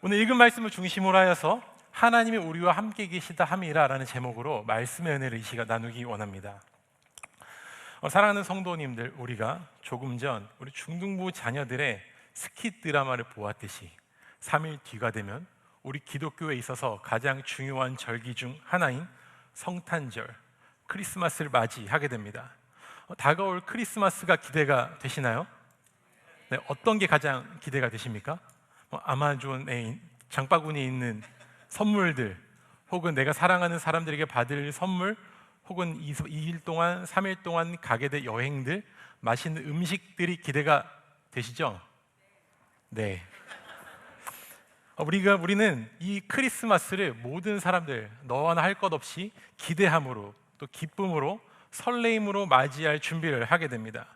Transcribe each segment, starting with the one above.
오늘 읽은 말씀을 중심으로 하여서 하나님이 우리와 함께 계시다 함이라 라는 제목으로 말씀의 은혜를 이 시간 나누기 원합니다. 사랑하는 성도님들, 우리가 조금 전 우리 중등부 자녀들의 스킷 드라마를 보았듯이 3일 뒤가 되면 우리 기독교에 있어서 가장 중요한 절기 중 하나인 성탄절, 크리스마스를 맞이하게 됩니다. 다가올 크리스마스가 기대가 되시나요? 네, 어떤 게 가장 기대가 되십니까? 아마존에 장바구니에 있는 선물들, 혹은 내가 사랑하는 사람들에게 받을 선물, 혹은 2일 동안, 3일 동안 가게 될 여행들, 맛있는 음식들이 기대가 되시죠? 네. 우리는 이 크리스마스를 모든 사람들 너와 나 할 것 없이 기대함으로, 또 기쁨으로, 설레임으로 맞이할 준비를 하게 됩니다.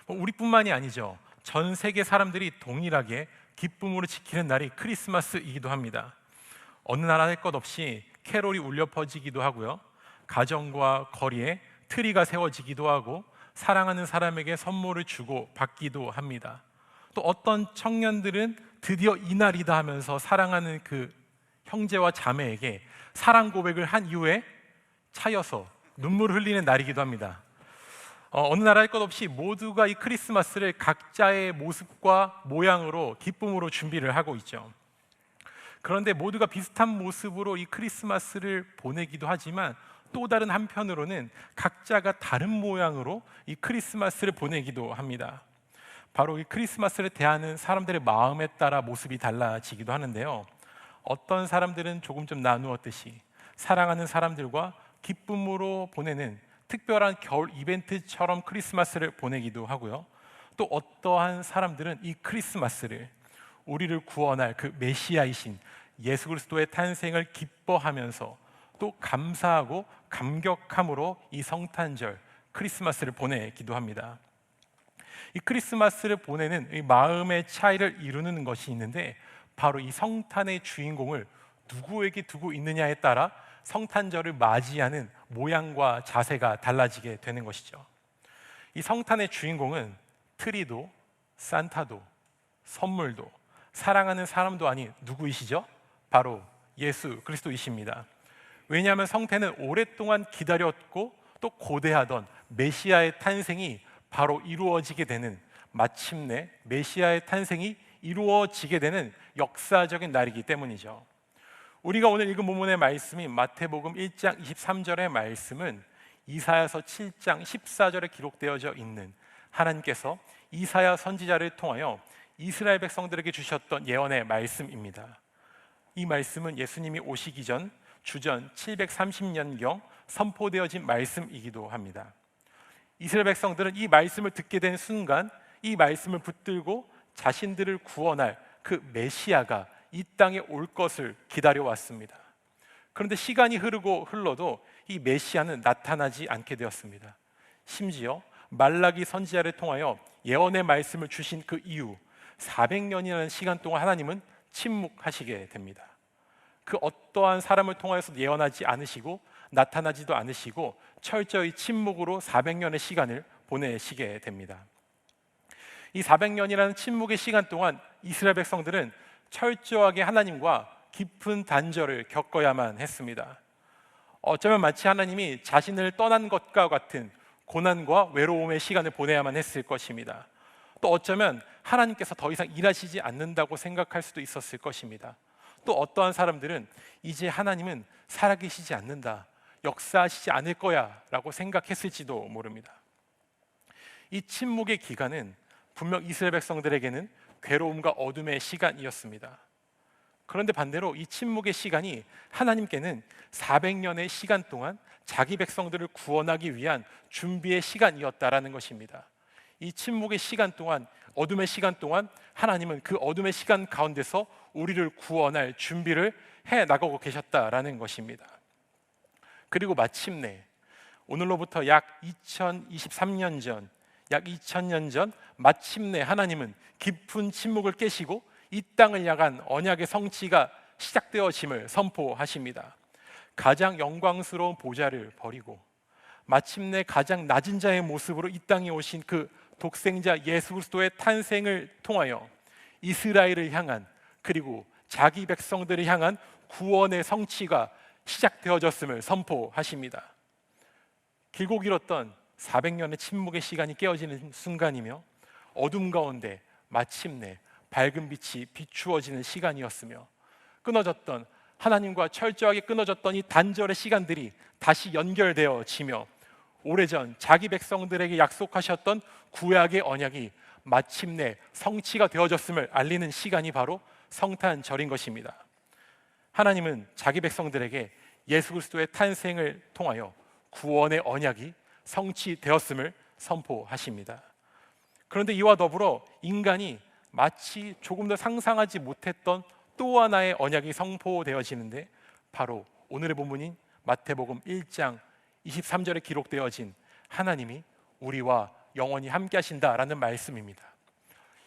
우리뿐만이 아니죠. 전 세계 사람들이 동일하게 기쁨으로 지키는 날이 크리스마스이기도 합니다. 어느 나라 할 것 없이 캐롤이 울려 퍼지기도 하고요, 가정과 거리에 트리가 세워지기도 하고, 사랑하는 사람에게 선물을 주고 받기도 합니다. 또 어떤 청년들은 드디어 이날이다 하면서 사랑하는 그 형제와 자매에게 사랑 고백을 한 이후에 차여서 눈물을 흘리는 날이기도 합니다. 어느 나라 할 것 없이 모두가 이 크리스마스를 각자의 모습과 모양으로 기쁨으로 준비를 하고 있죠. 그런데 모두가 비슷한 모습으로 이 크리스마스를 보내기도 하지만, 또 다른 한편으로는 각자가 다른 모양으로 이 크리스마스를 보내기도 합니다. 바로 이 크리스마스를 대하는 사람들의 마음에 따라 모습이 달라지기도 하는데요, 어떤 사람들은 조금 좀 나누었듯이 사랑하는 사람들과 기쁨으로 보내는 특별한 겨울 이벤트처럼 크리스마스를 보내기도 하고요, 또 어떠한 사람들은 이 크리스마스를 우리를 구원할 그 메시아이신 예수 그리스도의 탄생을 기뻐하면서 또 감사하고 감격함으로 이 성탄절 크리스마스를 보내기도 합니다. 이 크리스마스를 보내는 이 마음의 차이를 이루는 것이 있는데, 바로 이 성탄의 주인공을 누구에게 두고 있느냐에 따라 성탄절을 맞이하는 모양과 자세가 달라지게 되는 것이죠. 이 성탄의 주인공은 트리도, 산타도, 선물도, 사랑하는 사람도 아닌 누구이시죠? 바로 예수 그리스도이십니다. 왜냐하면 성탄은 오랫동안 기다렸고 또 고대하던 메시아의 탄생이 바로 이루어지게 되는, 마침내 메시아의 탄생이 이루어지게 되는 역사적인 날이기 때문이죠. 우리가 오늘 읽은 본문의 말씀인 마태복음 1장 23절의 말씀은 이사야서 7장 14절에 기록되어져 있는 하나님께서 이사야 선지자를 통하여 이스라엘 백성들에게 주셨던 예언의 말씀입니다. 이 말씀은 예수님이 오시기 전 주전 730년경 선포되어진 말씀이기도 합니다. 이스라엘 백성들은 이 말씀을 듣게 된 순간 이 말씀을 붙들고 자신들을 구원할 그 메시아가 이 땅에 올 것을 기다려왔습니다. 그런데 시간이 흐르고 흘러도 이 메시아는 나타나지 않게 되었습니다. 심지어 말라기 선지자를 통하여 예언의 말씀을 주신 그 이후 400년이라는 시간 동안 하나님은 침묵하시게 됩니다. 그 어떠한 사람을 통하여서 예언하지 않으시고 나타나지도 않으시고 철저히 침묵으로 400년의 시간을 보내시게 됩니다. 이 400년이라는 침묵의 시간 동안 이스라엘 백성들은 철저하게 하나님과 깊은 단절을 겪어야만 했습니다. 어쩌면 마치 하나님이 자신을 떠난 것과 같은 고난과 외로움의 시간을 보내야만 했을 것입니다. 또 어쩌면 하나님께서 더 이상 일하시지 않는다고 생각할 수도 있었을 것입니다. 또 어떠한 사람들은 이제 하나님은 살아계시지 않는다, 역사하시지 않을 거야 라고 생각했을지도 모릅니다. 이 침묵의 기간은 분명 이스라엘 백성들에게는 괴로움과 어둠의 시간이었습니다. 그런데 반대로 이 침묵의 시간이 하나님께는 400년의 시간 동안 자기 백성들을 구원하기 위한 준비의 시간이었다라는 것입니다. 이 침묵의 시간 동안, 어둠의 시간 동안 하나님은 그 어둠의 시간 가운데서 우리를 구원할 준비를 해 나가고 계셨다라는 것입니다. 그리고 마침내 오늘로부터 약 2023년 전, 약 2000년 전 마침내 하나님은 깊은 침묵을 깨시고 이 땅을 향한 언약의 성취가 시작되어짐을 선포하십니다. 가장 영광스러운 보좌를 버리고 마침내 가장 낮은 자의 모습으로 이 땅에 오신 그 독생자 예수 그리스도의 탄생을 통하여 이스라엘을 향한, 그리고 자기 백성들을 향한 구원의 성취가 시작되어졌음을 선포하십니다. 길고 길었던 400년의 침묵의 시간이 깨어지는 순간이며 어둠 가운데 마침내 밝은 빛이 비추어지는 시간이었으며 끊어졌던 하나님과 철저하게 끊어졌던 이 단절의 시간들이 다시 연결되어지며 오래전 자기 백성들에게 약속하셨던 구약의 언약이 마침내 성취가 되어졌음을 알리는 시간이 바로 성탄절인 것입니다. 하나님은 자기 백성들에게 예수 그리스도의 탄생을 통하여 구원의 언약이 성취되었음을 선포하십니다. 그런데 이와 더불어 인간이 마치 조금 더 상상하지 못했던 또 하나의 언약이 선포되어지는데 바로 오늘의 본문인 마태복음 1장 23절에 기록되어진 하나님이 우리와 영원히 함께 하신다라는 말씀입니다.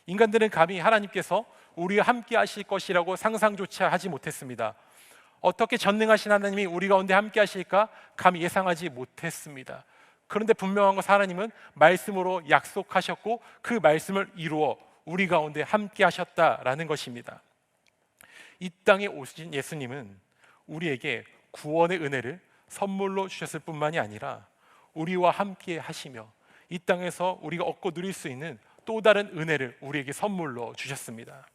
인간들은 감히 하나님께서 우리와 함께 하실 것이라고 상상조차 하지 못했습니다. 어떻게 전능하신 하나님이 우리 가운데 함께 하실까 감히 예상하지 못했습니다. 그런데 분명한 것은 하나님은 말씀으로 약속하셨고 그 말씀을 이루어 우리 가운데 함께 하셨다라는 것입니다. 이 땅에 오신 예수님은 우리에게 구원의 은혜를 선물로 주셨을 뿐만이 아니라 우리와 함께 하시며 이 땅에서 우리가 얻고 누릴 수 있는 또 다른 은혜를 우리에게 선물로 주셨습니다.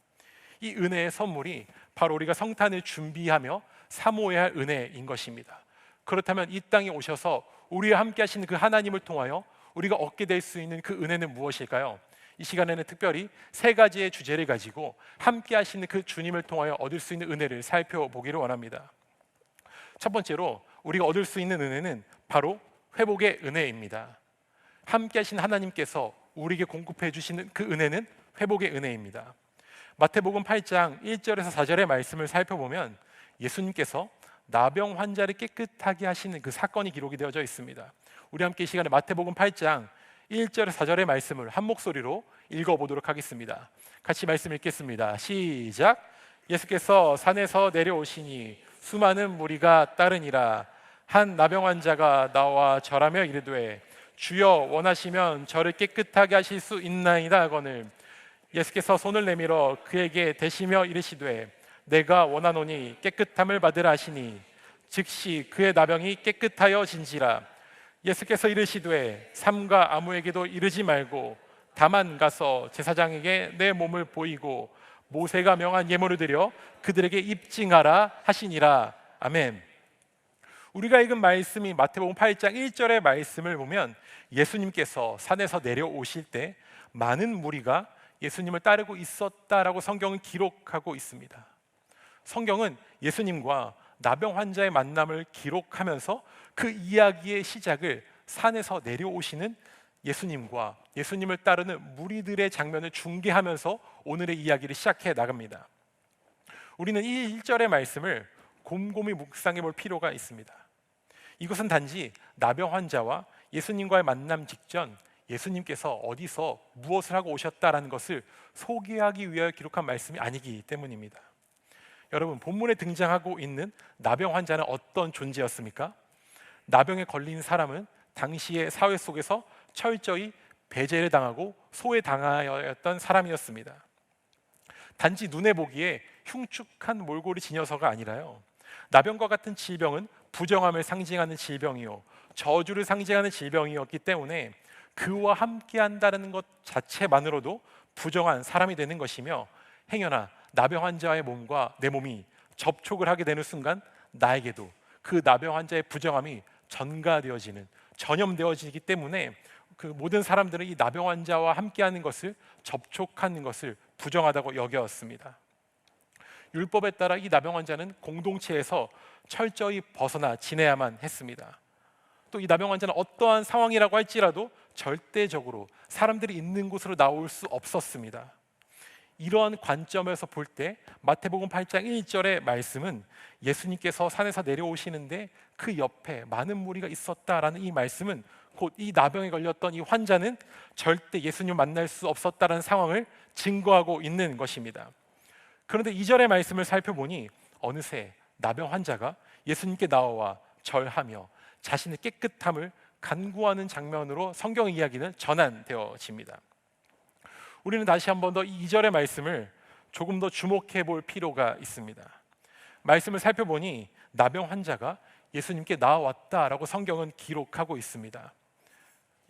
이 은혜의 선물이 바로 우리가 성탄을 준비하며 사모해야 할 은혜인 것입니다. 그렇다면 이 땅에 오셔서 우리와 함께 하시는 그 하나님을 통하여 우리가 얻게 될 수 있는 그 은혜는 무엇일까요? 이 시간에는 특별히 세 가지의 주제를 가지고 함께 하시는 그 주님을 통하여 얻을 수 있는 은혜를 살펴보기를 원합니다. 첫 번째로 우리가 얻을 수 있는 은혜는 바로 회복의 은혜입니다. 함께 하신 하나님께서 우리에게 공급해 주시는 그 은혜는 회복의 은혜입니다. 마태복음 8장 1절에서 4절의 말씀을 살펴보면 예수님께서 나병 환자를 깨끗하게 하시는 그 사건이 기록이 되어져 있습니다. 우리 함께 이 시간에 마태복음 8장 1절에서 4절의 말씀을 한 목소리로 읽어보도록 하겠습니다. 같이 말씀 읽겠습니다. 시작. 예수께서 산에서 내려오시니 수많은 무리가 따르니라. 한 나병 환자가 나와 절하며 이르되 주여 원하시면 저를 깨끗하게 하실 수 있나이다 하거늘 예수께서 손을 내밀어 그에게 대시며 이르시되 내가 원하노니 깨끗함을 받으라 하시니 즉시 그의 나병이 깨끗하여진지라. 예수께서 이르시되 삼가 아무에게도 이르지 말고 다만 가서 제사장에게 내 몸을 보이고 모세가 명한 예물을 드려 그들에게 입증하라 하시니라. 아멘. 우리가 읽은 말씀이 마태복음 8장 1절의 말씀을 보면 예수님께서 산에서 내려오실 때 많은 무리가 예수님을 따르고 있었다라고 성경은 기록하고 있습니다. 성경은 예수님과 나병 환자의 만남을 기록하면서 그 이야기의 시작을 산에서 내려오시는 예수님과 예수님을 따르는 무리들의 장면을 중계하면서 오늘의 이야기를 시작해 나갑니다. 우리는 이 1절의 말씀을 곰곰이 묵상해 볼 필요가 있습니다. 이것은 단지 나병 환자와 예수님과의 만남 직전 예수님께서 어디서 무엇을 하고 오셨다라는 것을 소개하기 위하여 기록한 말씀이 아니기 때문입니다. 여러분, 본문에 등장하고 있는 나병 환자는 어떤 존재였습니까? 나병에 걸린 사람은 당시의 사회 속에서 철저히 배제를 당하고 소외당하였던 사람이었습니다. 단지 눈에 보기에 흉측한 몰골이 지녀서가 아니라요, 나병과 같은 질병은 부정함을 상징하는 질병이요 저주를 상징하는 질병이었기 때문에 그와 함께한다는 것 자체만으로도 부정한 사람이 되는 것이며, 행여나 나병 환자의 몸과 내 몸이 접촉을 하게 되는 순간 나에게도 그 나병 환자의 부정함이 전가되어지는, 전염되어지기 때문에 그 모든 사람들은 이 나병 환자와 함께하는 것을, 접촉하는 것을 부정하다고 여겼습니다. 율법에 따라 이 나병 환자는 공동체에서 철저히 벗어나 지내야만 했습니다. 또 이 나병 환자는 어떠한 상황이라고 할지라도 절대적으로 사람들이 있는 곳으로 나올 수 없었습니다. 이러한 관점에서 볼 때 마태복음 8장 1절의 말씀은 예수님께서 산에서 내려오시는데 그 옆에 많은 무리가 있었다라는 이 말씀은 곧 이 나병에 걸렸던 이 환자는 절대 예수님을 만날 수 없었다라는 상황을 증거하고 있는 것입니다. 그런데 2절의 말씀을 살펴보니 어느새 나병 환자가 예수님께 나와 절하며 자신의 깨끗함을 간구하는 장면으로 성경의 이야기는 전환되어집니다. 우리는 다시 한 번 더 이 2절의 말씀을 조금 더 주목해 볼 필요가 있습니다. 말씀을 살펴보니 나병 환자가 예수님께 나아왔다라고 성경은 기록하고 있습니다.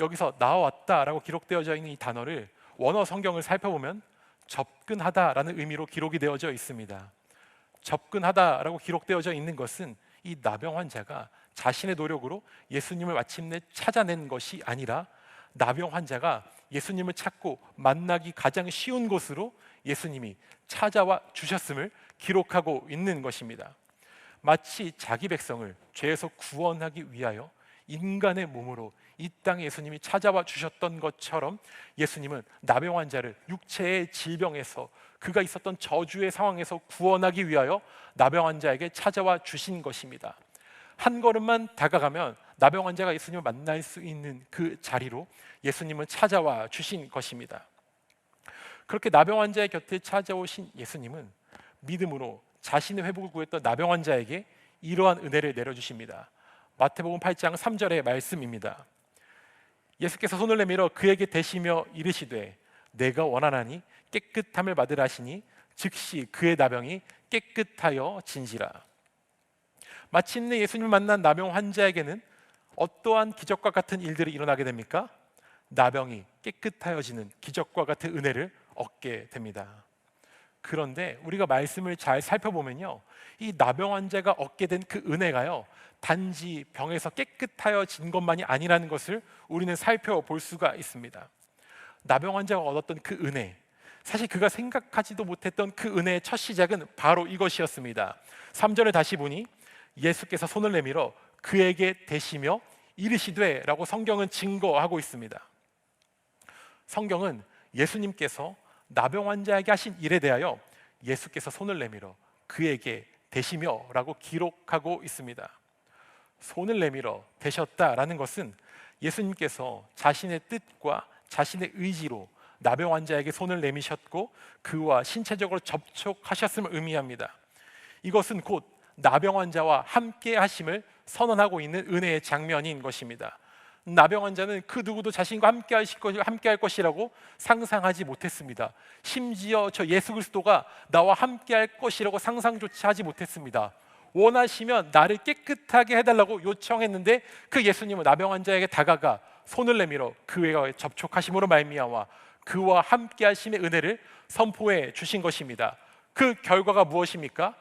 여기서 나아왔다라고 기록되어져 있는 이 단어를 원어 성경을 살펴보면 접근하다라는 의미로 기록이 되어져 있습니다. 접근하다라고 기록되어져 있는 것은 이 나병 환자가 자신의 노력으로 예수님을 마침내 찾아낸 것이 아니라 나병 환자가 예수님을 찾고 만나기 가장 쉬운 곳으로 예수님이 찾아와 주셨음을 기록하고 있는 것입니다. 마치 자기 백성을 죄에서 구원하기 위하여 인간의 몸으로 이 땅에 예수님이 찾아와 주셨던 것처럼 예수님은 나병 환자를 육체의 질병에서 그가 있었던 저주의 상황에서 구원하기 위하여 나병 환자에게 찾아와 주신 것입니다. 한 걸음만 다가가면 나병 환자가 예수님을 만날 수 있는 그 자리로 예수님은 찾아와 주신 것입니다. 그렇게 나병 환자의 곁에 찾아오신 예수님은 믿음으로 자신의 회복을 구했던 나병 환자에게 이러한 은혜를 내려주십니다. 마태복음 8장 3절의 말씀입니다. 예수께서 손을 내밀어 그에게 대시며 이르시되 내가 원하나니 깨끗함을 받으라 하시니 즉시 그의 나병이 깨끗하여 진지라. 마침내 예수님을 만난 나병 환자에게는 어떠한 기적과 같은 일들이 일어나게 됩니까? 나병이 깨끗하여지는 기적과 같은 은혜를 얻게 됩니다. 그런데 우리가 말씀을 잘 살펴보면요, 이 나병 환자가 얻게 된 그 은혜가요, 단지 병에서 깨끗하여진 것만이 아니라는 것을 우리는 살펴볼 수가 있습니다. 나병 환자가 얻었던 그 은혜, 사실 그가 생각하지도 못했던 그 은혜의 첫 시작은 바로 이것이었습니다. 3절을 다시 보니 예수께서 손을 내밀어 그에게 대시며 이르시되 라고 성경은 증거하고 있습니다. 성경은 예수님께서 나병 환자에게 하신 일에 대하여 예수께서 손을 내밀어 그에게 대시며 라고 기록하고 있습니다. 손을 내밀어 대셨다라는 것은 예수님께서 자신의 뜻과 자신의 의지로 나병 환자에게 손을 내미셨고 그와 신체적으로 접촉하셨음을 의미합니다. 이것은 곧 나병 환자와 함께 하심을 선언하고 있는 은혜의 장면인 것입니다. 나병 환자는 그 누구도 자신과 함께 할 것이라고 상상하지 못했습니다. 심지어 저 예수 그리스도가 나와 함께 할 것이라고 상상조차 하지 못했습니다. 원하시면 나를 깨끗하게 해달라고 요청했는데 그 예수님은 나병 환자에게 다가가 손을 내밀어 그와 접촉하심으로 말미암아 그와 함께 하심의 은혜를 선포해 주신 것입니다. 그 결과가 무엇입니까?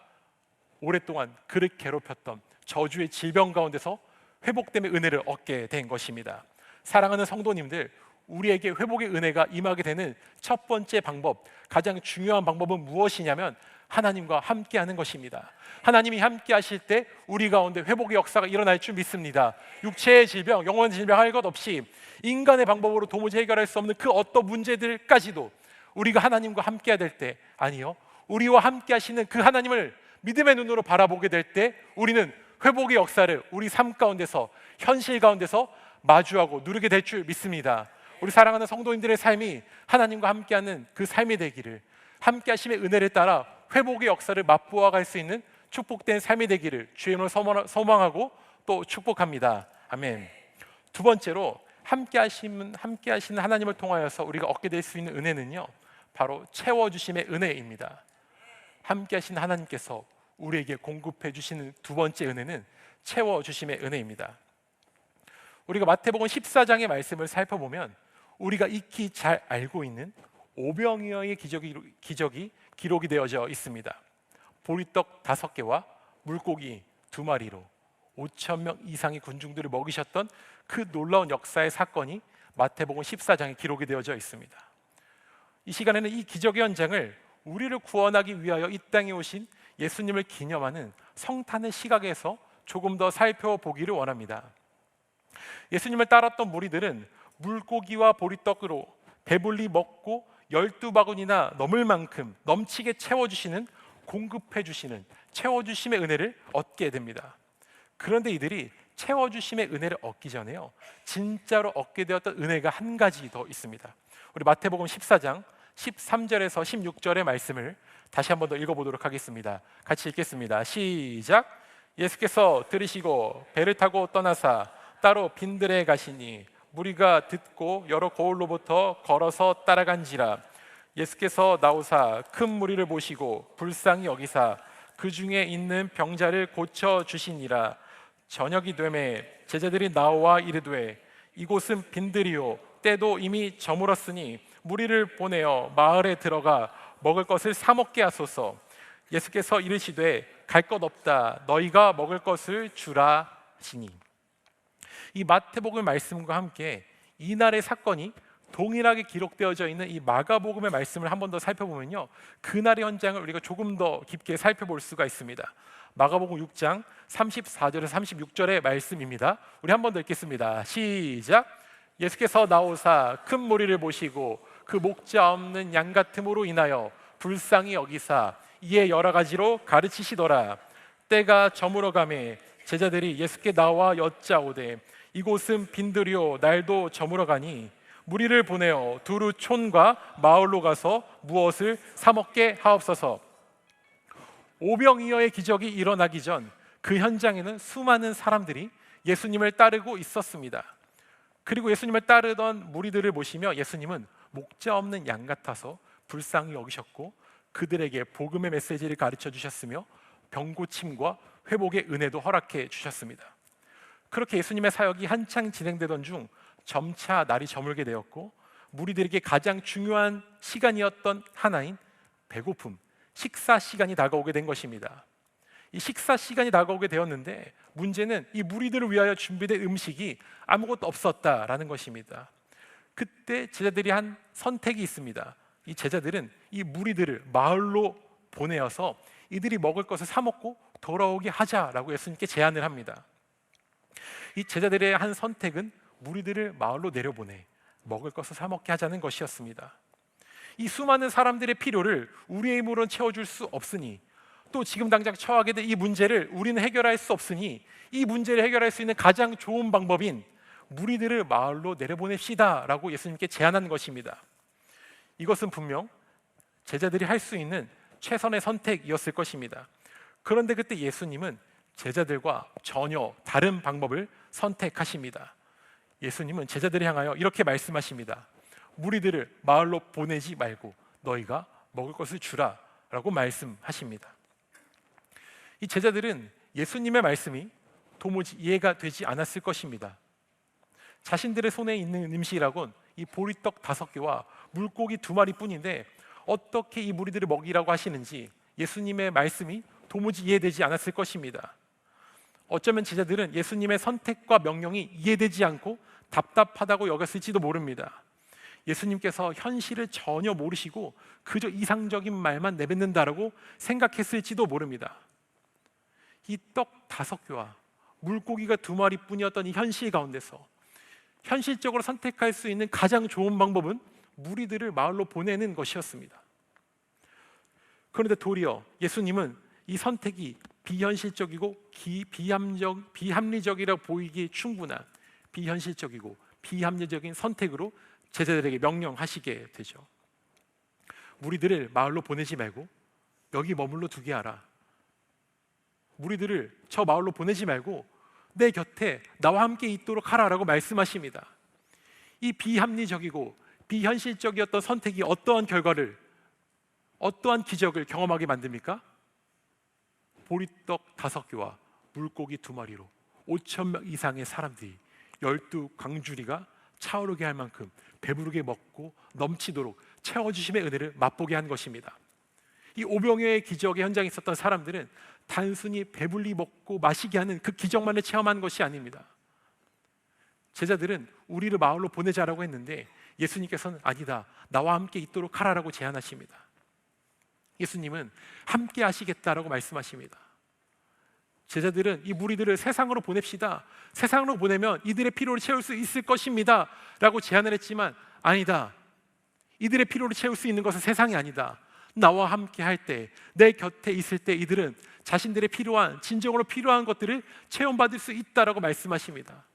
오랫동안 그를 괴롭혔던 저주의 질병 가운데서 회복됨의 은혜를 얻게 된 것입니다. 사랑하는 성도님들, 우리에게 회복의 은혜가 임하게 되는 첫 번째 방법, 가장 중요한 방법은 무엇이냐면 하나님과 함께하는 것입니다. 하나님이 함께 하실 때 우리 가운데 회복의 역사가 일어날 줄 믿습니다. 육체의 질병, 영혼의 질병 할 것 없이 인간의 방법으로 도무지 해결할 수 없는 그 어떤 문제들까지도 우리가 하나님과 함께해야 될 때, 아니요, 우리와 함께 하시는 그 하나님을 믿음의 눈으로 바라보게 될 때 우리는 회복의 역사를 우리 삶 가운데서, 현실 가운데서 마주하고 누리게 될 줄 믿습니다. 우리 사랑하는 성도님들의 삶이 하나님과 함께하는 그 삶이 되기를, 함께 하심의 은혜를 따라 회복의 역사를 맛보아 갈 수 있는 축복된 삶이 되기를 주의 이름으로 소망하고 또 축복합니다. 아멘. 두 번째로 함께 하시는 하나님을 통하여서 우리가 얻게 될 수 있는 은혜는요, 바로 채워주심의 은혜입니다. 함께 하신 하나님께서 우리에게 공급해 주시는 두 번째 은혜는 채워주심의 은혜입니다. 우리가 마태복음 14장의 말씀을 살펴보면 우리가 익히 잘 알고 있는 오병이어의 기적이 기록이 되어져 있습니다. 보리떡 5개와 물고기 2마리로 5,000명 이상의 군중들을 먹이셨던 그 놀라운 역사의 사건이 마태복음 14장에 기록이 되어져 있습니다. 이 시간에는 이 기적의 현장을 우리를 구원하기 위하여 이 땅에 오신 예수님을 기념하는 성탄의 시각에서 조금 더 살펴보기를 원합니다. 예수님을 따랐던 무리들은 물고기와 보리떡으로 배불리 먹고 12바구니나 넘을 만큼 넘치게 채워주시는, 공급해주시는 채워주심의 은혜를 얻게 됩니다. 그런데 이들이 채워주심의 은혜를 얻기 전에요, 진짜로 얻게 되었던 은혜가 한 가지 더 있습니다. 우리 마태복음 14장 13절에서 16절의 말씀을 다시 한 번 더 읽어보도록 하겠습니다. 같이 읽겠습니다. 시작. 예수께서 들으시고 배를 타고 떠나사 따로 빈들에 가시니 무리가 듣고 여러 고을로부터 걸어서 따라간지라. 예수께서 나오사 큰 무리를 보시고 불쌍히 여기사 그 중에 있는 병자를 고쳐 주시니라. 저녁이 되매 제자들이 나와 이르되 이곳은 빈들이요 때도 이미 저물었으니 무리를 보내어 마을에 들어가 먹을 것을 사 먹게 하소서. 예수께서 이르시되 갈 것 없다 너희가 먹을 것을 주라 하시니. 이 마태복음 말씀과 함께 이날의 사건이 동일하게 기록되어져 있는 이 마가복음의 말씀을 한 번 더 살펴보면요, 그날의 현장을 우리가 조금 더 깊게 살펴볼 수가 있습니다. 마가복음 6장 34절에서 36절의 말씀입니다. 우리 한 번 더 읽겠습니다. 시작. 예수께서 나오사 큰 무리를 보시고 그 목자 없는 양 같음으로 인하여 불쌍히 여기사 이에 여러 가지로 가르치시더라. 때가 저물어가매 제자들이 예수께 나와 여짜오되 이곳은 빈들이요 날도 저물어가니 무리를 보내어 두루 촌과 마을로 가서 무엇을 사 먹게 하옵소서. 오병이어의 기적이 일어나기 전 그 현장에는 수많은 사람들이 예수님을 따르고 있었습니다. 그리고 예수님을 따르던 무리들을 보시며 예수님은 목자 없는 양 같아서 불쌍히 여기셨고 그들에게 복음의 메시지를 가르쳐 주셨으며 병고침과 회복의 은혜도 허락해 주셨습니다. 그렇게 예수님의 사역이 한창 진행되던 중 점차 날이 저물게 되었고 무리들에게 가장 중요한 시간이었던 하나인 배고픔, 식사 시간이 다가오게 된 것입니다. 이 식사 시간이 다가오게 되었는데 문제는 이 무리들을 위하여 준비된 음식이 아무것도 없었다라는 것입니다. 그때 제자들이 한 선택이 있습니다. 이 제자들은 이 무리들을 마을로 보내어서 이들이 먹을 것을 사 먹고 돌아오게 하자라고 예수님께 제안을 합니다. 이 제자들의 한 선택은 무리들을 마을로 내려보내 먹을 것을 사 먹게 하자는 것이었습니다. 이 수많은 사람들의 필요를 우리의 힘으로는 채워줄 수 없으니 또 지금 당장 처하게 된 이 문제를 우리는 해결할 수 없으니 이 문제를 해결할 수 있는 가장 좋은 방법인 무리들을 마을로 내려보냅시다 라고 예수님께 제안한 것입니다. 이것은 분명 제자들이 할 수 있는 최선의 선택이었을 것입니다. 그런데 그때 예수님은 제자들과 전혀 다른 방법을 선택하십니다. 예수님은 제자들을 향하여 이렇게 말씀하십니다. 무리들을 마을로 보내지 말고 너희가 먹을 것을 주라 라고 말씀하십니다. 이 제자들은 예수님의 말씀이 도무지 이해가 되지 않았을 것입니다. 자신들의 손에 있는 음식이라곤 이 보리떡 5개와 물고기 2마리 뿐인데 어떻게 이 무리들을 먹이라고 하시는지 예수님의 말씀이 도무지 이해되지 않았을 것입니다. 어쩌면 제자들은 예수님의 선택과 명령이 이해되지 않고 답답하다고 여겼을지도 모릅니다. 예수님께서 현실을 전혀 모르시고 그저 이상적인 말만 내뱉는다라고 생각했을지도 모릅니다. 이 떡 5개와 물고기가 2마리 뿐이었던 이 현실 가운데서 현실적으로 선택할 수 있는 가장 좋은 방법은 무리들을 마을로 보내는 것이었습니다. 그런데 도리어 예수님은 이 선택이 비현실적이고 비합리적이라 보이기에 충분한 비현실적이고 비합리적인 선택으로 제자들에게 명령하시게 되죠. 무리들을 마을로 보내지 말고 여기 머물러 두게 하라. 무리들을 저 마을로 보내지 말고 내 곁에 나와 함께 있도록 하라라고 말씀하십니다. 이 비합리적이고 비현실적이었던 선택이 어떠한 결과를, 어떠한 기적을 경험하게 만듭니까? 보리떡 5개와 물고기 2마리로 5,000명 이상의 사람들이 12광주리가 차오르게 할 만큼 배부르게 먹고 넘치도록 채워주심의 은혜를 맛보게 한 것입니다. 이 오병이어의 기적의 현장에 있었던 사람들은 단순히 배불리 먹고 마시게 하는 그 기적만을 체험한 것이 아닙니다. 제자들은 우리를 마을로 보내자라고 했는데 예수님께서는 아니다, 나와 함께 있도록 하라라고 제안하십니다. 예수님은 함께 하시겠다라고 말씀하십니다. 제자들은 이 무리들을 세상으로 보냅시다, 세상으로 보내면 이들의 필요를 채울 수 있을 것입니다 라고 제안을 했지만 아니다, 이들의 필요를 채울 수 있는 것은 세상이 아니다. 나와 함께 할 때, 내 곁에 있을 때 이들은 자신들의 필요한, 진정으로 필요한 것들을 체험받을 수 있다라고 말씀하십니다.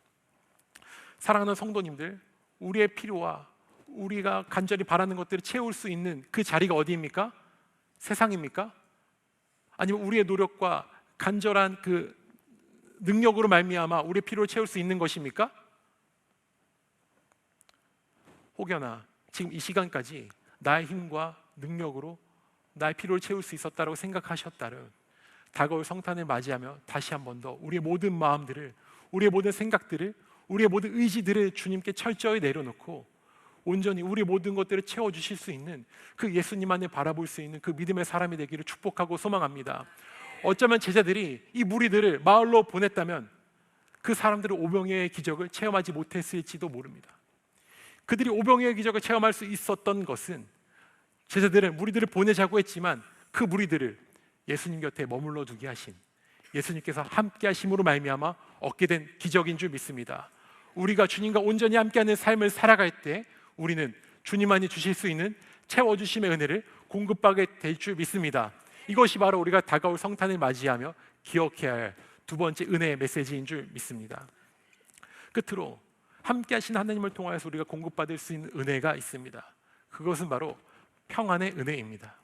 사랑하는 성도님들, 우리의 필요와 우리가 간절히 바라는 것들을 채울 수 있는 그 자리가 어디입니까? 세상입니까? 아니면 우리의 노력과 간절한 그 능력으로 말미암아 우리의 필요를 채울 수 있는 것입니까? 혹여나 지금 이 시간까지 나의 힘과 능력으로 나의 필요를 채울 수 있었다라고 생각하셨다면 다가올 성탄을 맞이하며 다시 한 번 더 우리의 모든 마음들을, 우리의 모든 생각들을, 우리의 모든 의지들을 주님께 철저히 내려놓고 온전히 우리의 모든 것들을 채워주실 수 있는 그 예수님만을 바라볼 수 있는 그 믿음의 사람이 되기를 축복하고 소망합니다. 어쩌면 제자들이 이 무리들을 마을로 보냈다면 그 사람들은 오병이어의 기적을 체험하지 못했을지도 모릅니다. 그들이 오병이어의 기적을 체험할 수 있었던 것은 제자들은 무리들을 보내자고 했지만 그 무리들을 예수님 곁에 머물러 두게 하신 예수님께서 함께 하심으로 말미암아 얻게 된 기적인 줄 믿습니다. 우리가 주님과 온전히 함께하는 삶을 살아갈 때 우리는 주님만이 주실 수 있는 채워주심의 은혜를 공급받게 될 줄 믿습니다. 이것이 바로 우리가 다가올 성탄을 맞이하며 기억해야 할 두 번째 은혜의 메시지인 줄 믿습니다. 끝으로 함께 하신 하나님을 통하여서 우리가 공급받을 수 있는 은혜가 있습니다. 그것은 바로 평안의 은혜입니다.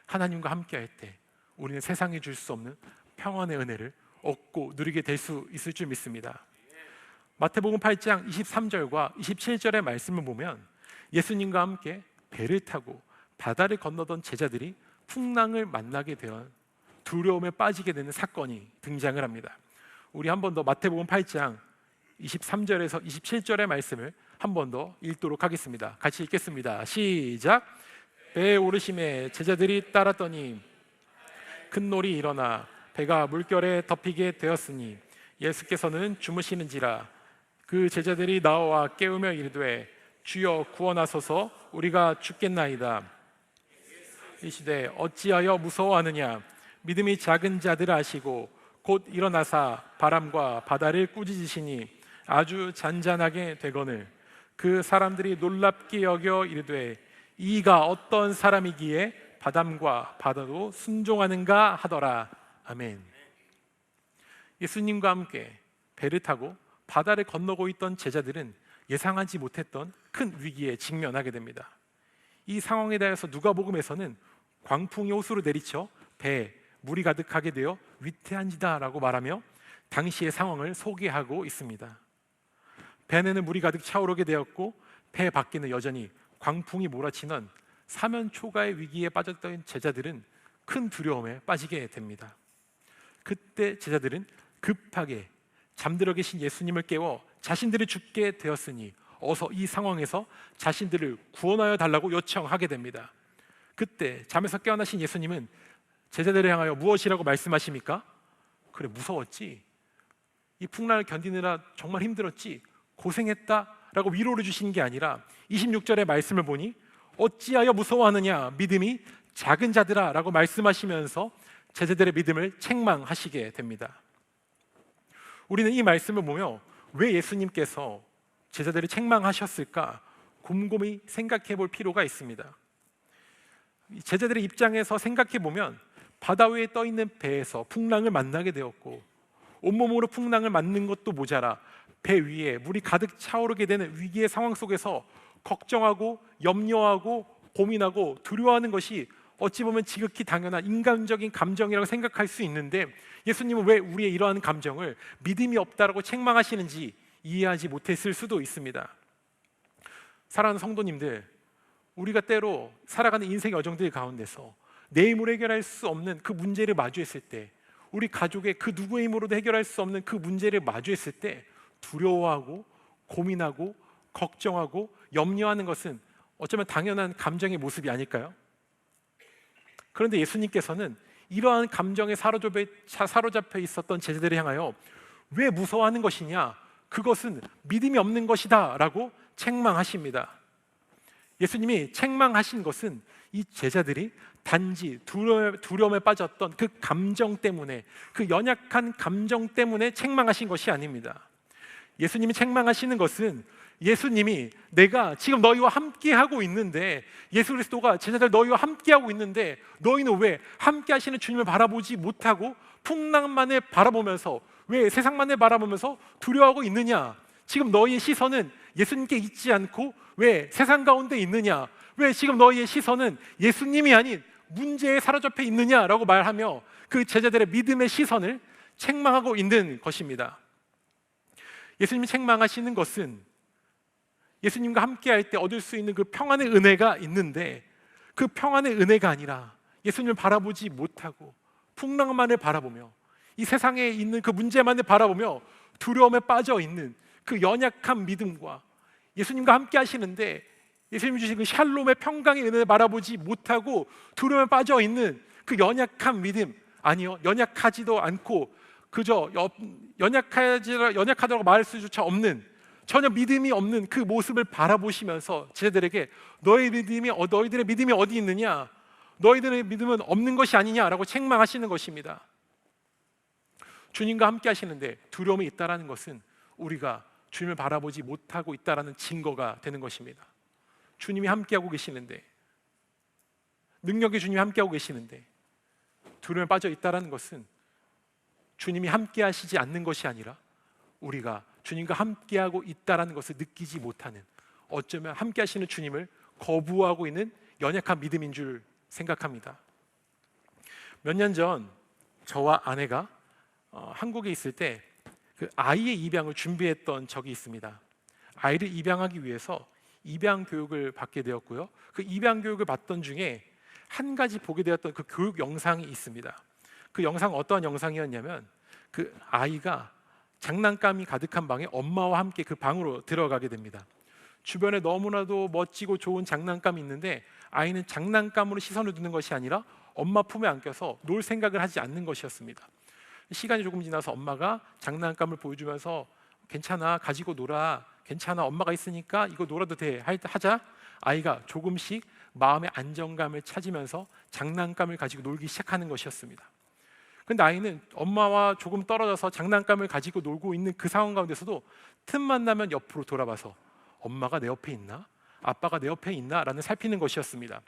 하나님과 함께 할 때 우리는 세상이 줄 수 없는 평안의 은혜를 얻고 누리게 될 수 있을 줄 믿습니다. 마태복음 8장 23절과 27절의 말씀을 보면 예수님과 함께 배를 타고 바다를 건너던 제자들이 풍랑을 만나게 되어 두려움에 빠지게 되는 사건이 등장을 합니다. 우리 한 번 더 마태복음 8장 23절에서 27절의 말씀을 한 번 더 읽도록 하겠습니다. 같이 읽겠습니다. 시작. 배에 오르심에 제자들이 따랐더니 큰 놀이 일어나 배가 물결에 덮이게 되었으니 예수께서는 주무시는지라. 그 제자들이 나와 깨우며 이르되 주여 구원하소서 우리가 죽겠나이다. 이시되 어찌하여 무서워하느냐. 믿음이 작은 자들 아시고 곧 일어나사 바람과 바다를 꾸짖으시니 아주 잔잔하게 되거늘. 그 사람들이 놀랍게 여겨 이르되 이가 어떤 사람이기에 바람과 바다도 순종하는가 하더라. 아멘. 예수님과 함께 배를 타고 바다를 건너고 있던 제자들은 예상하지 못했던 큰 위기에 직면하게 됩니다. 이 상황에 대해서 누가복음에서는 광풍이 호수로 내리쳐 배에 물이 가득하게 되어 위태한지다라고 말하며 당시의 상황을 소개하고 있습니다. 배에는 물이 가득 차오르게 되었고 배 밖에는 여전히 광풍이 몰아치는 사면초가의 위기에 빠졌던 제자들은 큰 두려움에 빠지게 됩니다. 그때 제자들은 급하게 잠들어 계신 예수님을 깨워 자신들이 죽게 되었으니 어서 이 상황에서 자신들을 구원하여 달라고 요청하게 됩니다. 그때 잠에서 깨어나신 예수님은 제자들을 향하여 무엇이라고 말씀하십니까? 그래, 무서웠지? 이 풍랑을 견디느라 정말 힘들었지? 고생했다라고 위로를 주신 게 아니라 26절의 말씀을 보니 어찌하여 무서워하느냐 믿음이 작은 자들아 라고 말씀하시면서 제자들의 믿음을 책망하시게 됩니다. 우리는 이 말씀을 보며 왜 예수님께서 제자들을 책망하셨을까 곰곰이 생각해 볼 필요가 있습니다. 제자들의 입장에서 생각해 보면 바다 위에 떠 있는 배에서 풍랑을 만나게 되었고 온몸으로 풍랑을 맞는 것도 모자라 배 위에 물이 가득 차오르게 되는 위기의 상황 속에서 걱정하고 염려하고 고민하고 두려워하는 것이 어찌 보면 지극히 당연한 인간적인 감정이라고 생각할 수 있는데 예수님은 왜 우리의 이러한 감정을 믿음이 없다라고 책망하시는지 이해하지 못했을 수도 있습니다. 사랑하는 성도님들, 우리가 때로 살아가는 인생의 여정들 가운데서 내 힘으로 해결할 수 없는 그 문제를 마주했을 때, 우리 가족의 그 누구의 힘으로도 해결할 수 없는 그 문제를 마주했을 때 두려워하고 고민하고 걱정하고 염려하는 것은 어쩌면 당연한 감정의 모습이 아닐까요? 그런데 예수님께서는 이러한 감정에 사로잡혀 있었던 제자들을 향하여 왜 무서워하는 것이냐? 그것은 믿음이 없는 것이다 라고 책망하십니다. 예수님이 책망하신 것은 이 제자들이 단지 두려움에 빠졌던 그 감정 때문에, 그 연약한 감정 때문에 책망하신 것이 아닙니다. 예수님이 책망하시는 것은 예수님이 내가 지금 너희와 함께하고 있는데, 예수 그리스도가 제자들 너희와 함께하고 있는데 너희는 왜 함께 하시는 주님을 바라보지 못하고 풍랑만을 바라보면서, 왜 세상만을 바라보면서 두려워하고 있느냐? 지금 너희의 시선은 예수님께 있지 않고 왜 세상 가운데 있느냐? 왜 지금 너희의 시선은 예수님이 아닌 문제에 사로잡혀 있느냐라고 말하며 그 제자들의 믿음의 시선을 책망하고 있는 것입니다. 예수님이 책망하시는 것은 예수님과 함께 할 때 얻을 수 있는 그 평안의 은혜가 있는데, 그 평안의 은혜가 아니라 예수님을 바라보지 못하고 풍랑만을 바라보며 이 세상에 있는 그 문제만을 바라보며 두려움에 빠져 있는 그 연약한 믿음과, 예수님과 함께 하시는데 예수님이 주신 그 샬롬의 평강의 은혜를 바라보지 못하고 두려움에 빠져 있는 그 연약한 믿음, 아니요, 연약하지도 않고 그저 연약하다고 말할 수조차 없는, 전혀 믿음이 없는 그 모습을 바라보시면서 제자들에게 너희들의 믿음이 어디 있느냐, 너희들의 믿음은 없는 것이 아니냐라고 책망하시는 것입니다. 주님과 함께 하시는데 두려움이 있다라는 것은 우리가 주님을 바라보지 못하고 있다라는 증거가 되는 것입니다. 주님이 함께하고 계시는데, 능력의 주님이 함께하고 계시는데 두려움에 빠져 있다라는 것은 주님이 함께하시지 않는 것이 아니라 우리가 주님과 함께하고 있다라는 것을 느끼지 못하는, 어쩌면 함께하시는 주님을 거부하고 있는 연약한 믿음인 줄 생각합니다. 몇 년 전 저와 아내가 한국에 있을 때 그 아이의 입양을 준비했던 적이 있습니다. 아이를 입양하기 위해서 입양 교육을 받게 되었고요. 그 입양 교육을 받던 중에 한 가지 보게 되었던 그 교육 영상이 있습니다. 그 영상은 어떠한 영상이었냐면, 그 아이가 장난감이 가득한 방에 엄마와 함께 그 방으로 들어가게 됩니다. 주변에 너무나도 멋지고 좋은 장난감이 있는데 아이는 장난감으로 시선을 두는 것이 아니라 엄마 품에 안겨서 놀 생각을 하지 않는 것이었습니다. 시간이 조금 지나서 엄마가 장난감을 보여주면서 괜찮아, 가지고 놀아, 괜찮아, 엄마가 있으니까 이거 놀아도 돼 하자 아이가 조금씩 마음의 안정감을 찾으면서 장난감을 가지고 놀기 시작하는 것이었습니다. 근데 아이는 엄마와 조금 떨어져서 장난감을 가지고 놀고 있는 그 상황 가운데서도 틈만 나면 옆으로 돌아봐서 엄마가 내 옆에 있나? 아빠가 내 옆에 있나? 라는 살피는 것이었습니다.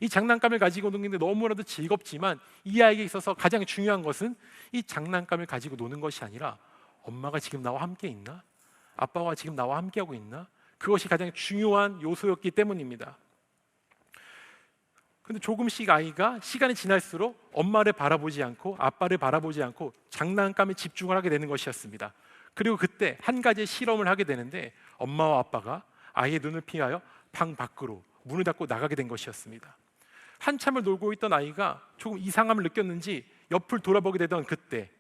이 장난감을 가지고 노는 게 너무나도 즐겁지만 이 아이에게 있어서 가장 중요한 것은 이 장난감을 가지고 노는 것이 아니라 엄마가 지금 나와 함께 있나? 아빠가 지금 나와 함께하고 있나? 그것이 가장 중요한 요소였기 때문입니다. 근데 조금씩 아이가 시간이 지날수록 엄마를 바라보지 않고 아빠를 바라보지 않고 장난감에 집중을 하게 되는 것이었습니다. 그리고 그때 한 가지의 실험을 하게 되는데, 엄마와 아빠가 아이의 눈을 피하여 방 밖으로 문을 닫고 나가게 된 것이었습니다. 한참을 놀고 있던 아이가 조금 이상함을 느꼈는지 옆을 돌아보게 되던 그때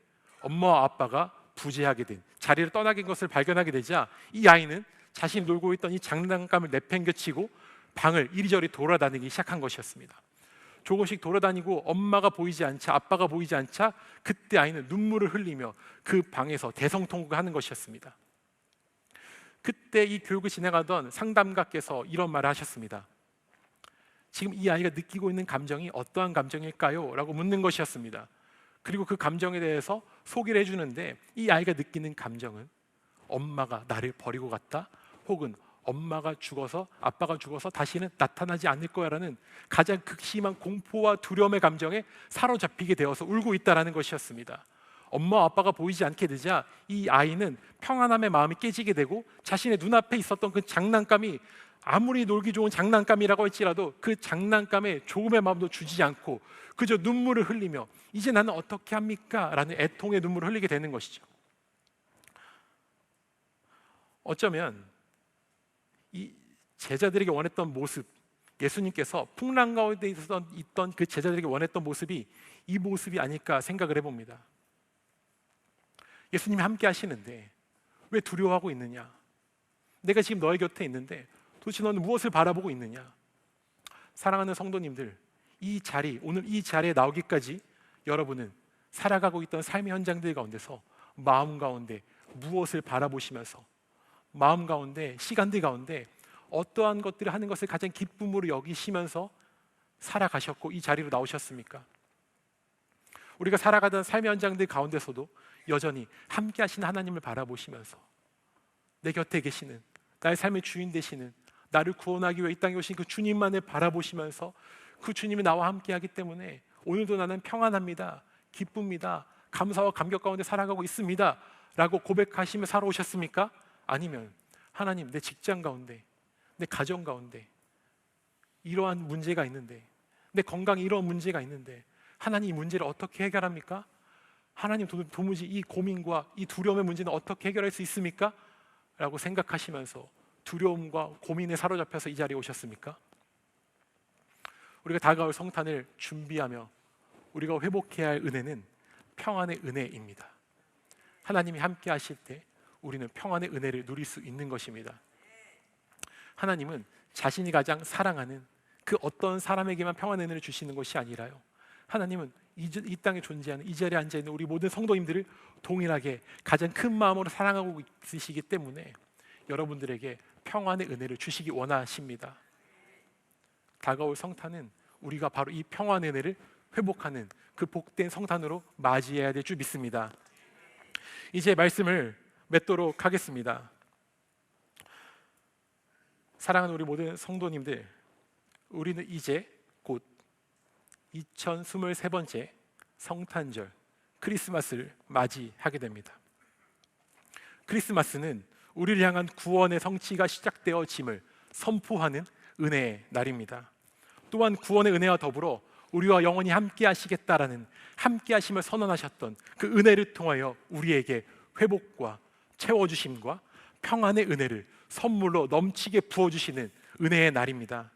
엄마와 아빠가 부재하게 된, 자리를 떠나게 된 것을 발견하게 되자 이 아이는 자신이 놀고 있던 이 장난감을 내팽개치고 방을 이리저리 돌아다니기 시작한 것이었습니다. 조금씩 돌아다니고 엄마가 보이지 않자, 아빠가 보이지 않자 그때 아이는 눈물을 흘리며 그 방에서 대성통곡하는 것이었습니다. 그때 이 교육을 진행하던 상담가께서 이런 말을 하셨습니다. 지금 이 아이가 느끼고 있는 감정이 어떠한 감정일까요? 라고 묻는 것이었습니다. 그리고 그 감정에 대해서 소개를 해주는데, 이 아이가 느끼는 감정은 엄마가 나를 버리고 갔다, 혹은 엄마가 죽어서, 아빠가 죽어서 다시는 나타나지 않을 거야라는 가장 극심한 공포와 두려움의 감정에 사로잡히게 되어서 울고 있다는 것이었습니다. 엄마와 아빠가 보이지 않게 되자 이 아이는 평안함의 마음이 깨지게 되고, 자신의 눈앞에 있었던 그 장난감이 아무리 놀기 좋은 장난감이라고 할지라도 그 장난감에 조금의 마음도 주지 않고 그저 눈물을 흘리며 이제 나는 어떻게 합니까? 라는 애통의 눈물을 흘리게 되는 것이죠. 어쩌면 이 제자들에게 원했던 모습, 예수님께서 풍랑 가운데 있던 그 제자들에게 원했던 모습이 이 모습이 아닐까 생각을 해봅니다. 예수님이 함께 하시는데 왜 두려워하고 있느냐? 내가 지금 너의 곁에 있는데 도대체 너는 무엇을 바라보고 있느냐? 사랑하는 성도님들, 이 자리, 오늘 이 자리에 나오기까지 여러분은 살아가고 있던 삶의 현장들 가운데서 마음 가운데 무엇을 바라보시면서, 마음 가운데, 시간들 가운데 어떠한 것들을 하는 것을 가장 기쁨으로 여기시면서 살아가셨고 이 자리로 나오셨습니까? 우리가 살아가던 삶의 현장들 가운데서도 여전히 함께 하시는 하나님을 바라보시면서 내 곁에 계시는, 나의 삶의 주인 되시는, 나를 구원하기 위해 이 땅에 오신 그 주님만을 바라보시면서 그 주님이 나와 함께 하기 때문에 오늘도 나는 평안합니다, 기쁩니다, 감사와 감격 가운데 살아가고 있습니다 라고 고백하시며 살아오셨습니까? 아니면 하나님, 내 직장 가운데, 내 가정 가운데 이러한 문제가 있는데, 내 건강에 이러한 문제가 있는데 하나님 이 문제를 어떻게 해결합니까? 하나님 도무지 이 고민과 이 두려움의 문제는 어떻게 해결할 수 있습니까? 라고 생각하시면서 두려움과 고민에 사로잡혀서 이 자리에 오셨습니까? 우리가 다가올 성탄을 준비하며 우리가 회복해야 할 은혜는 평안의 은혜입니다. 하나님이 함께 하실 때 우리는 평안의 은혜를 누릴 수 있는 것입니다. 하나님은 자신이 가장 사랑하는 그 어떤 사람에게만 평안의 은혜를 주시는 것이 아니라요, 하나님은 이 땅에 존재하는, 이 자리에 앉아있는 우리 모든 성도님들을 동일하게 가장 큰 마음으로 사랑하고 있으시기 때문에 여러분들에게 평안의 은혜를 주시기 원하십니다. 다가올 성탄은 우리가 바로 이 평안의 은혜를 회복하는 그 복된 성탄으로 맞이해야 될 줄 믿습니다. 이제 말씀을 맺도록 하겠습니다. 사랑하는 우리 모든 성도님들, 우리는 이제 곧 2023번째 성탄절 크리스마스를 맞이하게 됩니다. 크리스마스는 우리를 향한 구원의 성취가 시작되어짐을 선포하는 은혜의 날입니다. 또한 구원의 은혜와 더불어 우리와 영원히 함께 하시겠다라는, 함께 하심을 선언하셨던 그 은혜를 통하여 우리에게 회복과 채워주심과 평안의 은혜를 선물로 넘치게 부어주시는 은혜의 날입니다.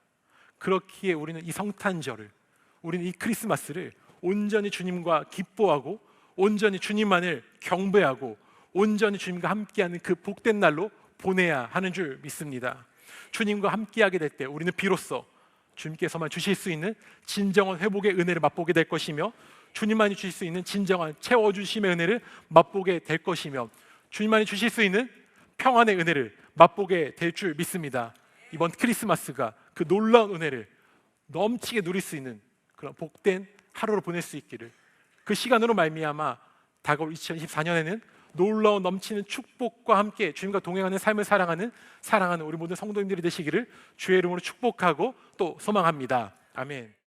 그렇기에 우리는 이 성탄절을, 우리는 이 크리스마스를 온전히 주님과 기뻐하고 온전히 주님만을 경배하고 온전히 주님과 함께하는 그 복된 날로 보내야 하는 줄 믿습니다. 주님과 함께하게 될 때 우리는 비로소 주님께서만 주실 수 있는 진정한 회복의 은혜를 맛보게 될 것이며, 주님만이 주실 수 있는 진정한 채워주심의 은혜를 맛보게 될 것이며, 주님만이 주실 수 있는 평안의 은혜를 맛보게 될 줄 믿습니다. 이번 크리스마스가 그 놀라운 은혜를 넘치게 누릴 수 있는 그런 복된 하루로 보낼 수 있기를, 그 시간으로 말미암아 다가올 2024년에는 놀라운 넘치는 축복과 함께 주님과 동행하는 삶을 사랑하는 우리 모든 성도님들이 되시기를 주의 이름으로 축복하고 또 소망합니다. 아멘.